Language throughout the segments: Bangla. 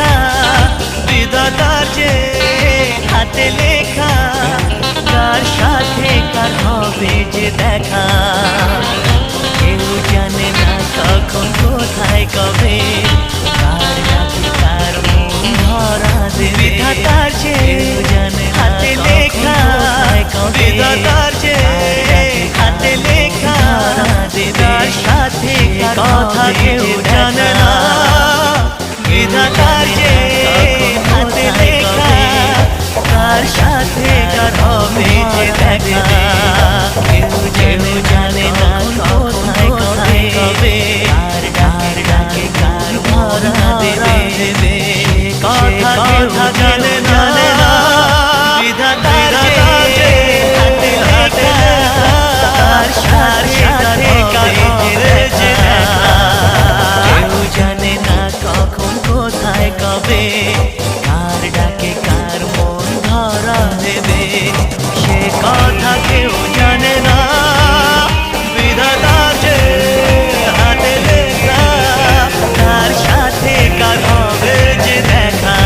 লেখা বিধাতার যে হাতে লেখা, কার সাথে কার হবে যে দেখা, কেউ জানে না কখন কোথায় কবে, কার ডাকে কার মন ধরা দেবে। বিধাতার যে হাতে লেখা বিধাতার যে হাতে লেখা, কার সাথে কথা কেউ জানে না। বিধাতার যে হাতে লেখা, কার সাথে কার হবে যে দেখা, কেউ জানে না কোথায় কবে, কার ডাকে কার ভরা দেবে। কথা কেউ জানে না। বিধাতার যে হাতে লেখা, কার সাথে কার হবে যে দেখা, কেউ জানে না কখন কোথায় কবে, কার ডাকে কার মন ধরা দেবে। সে কথা কেউ জানে না। বিধাতার যে হাতে লেখা, কার সাথে কার হবে যে দেখা।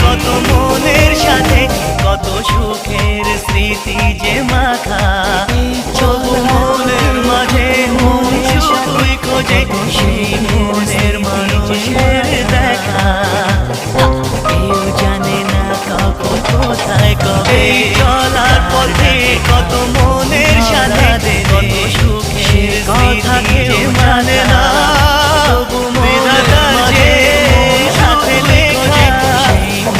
কত মনের সাথে কত সুখের স্মৃতি যে মাখা, তবু মনের মাঝে মন শুধুই খোঁজে সেই মনের মানুষের দেখা। কেউ জানে না কখন কোথায় কবে, চলার পথে কত মনের সাথে কত সুখের কথা কেউ জানে না। তবু বিধাতার যে সাথে লেখা,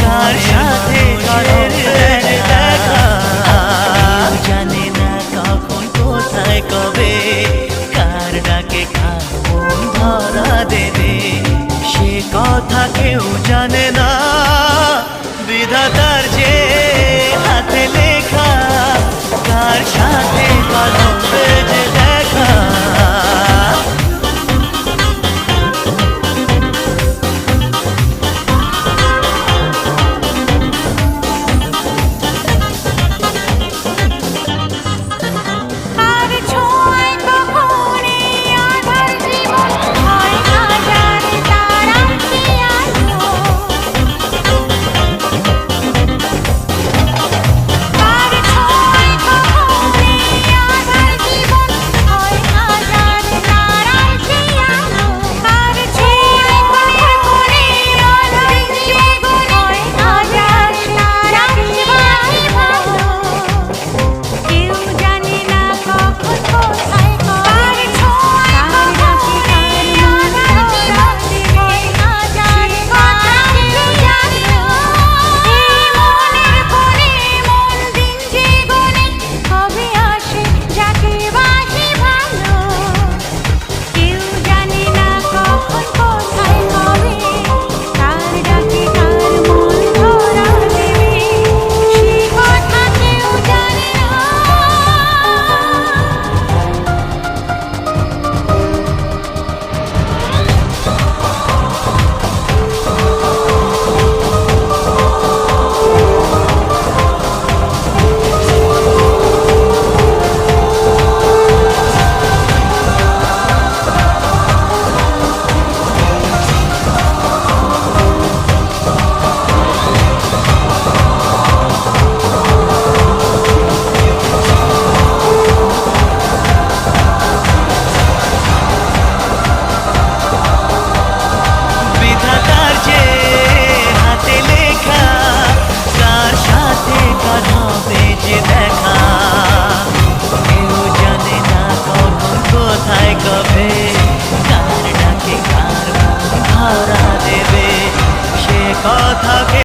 কার সাথে কার দেখা, জানে না কখন কোথায় কবে, কার ডাকে কার মন ধরা দেবে। সে কথা কেউ জানে না। বিধাতার যে হাতে লেখা, কার সাথে কার হবে যে দেখা।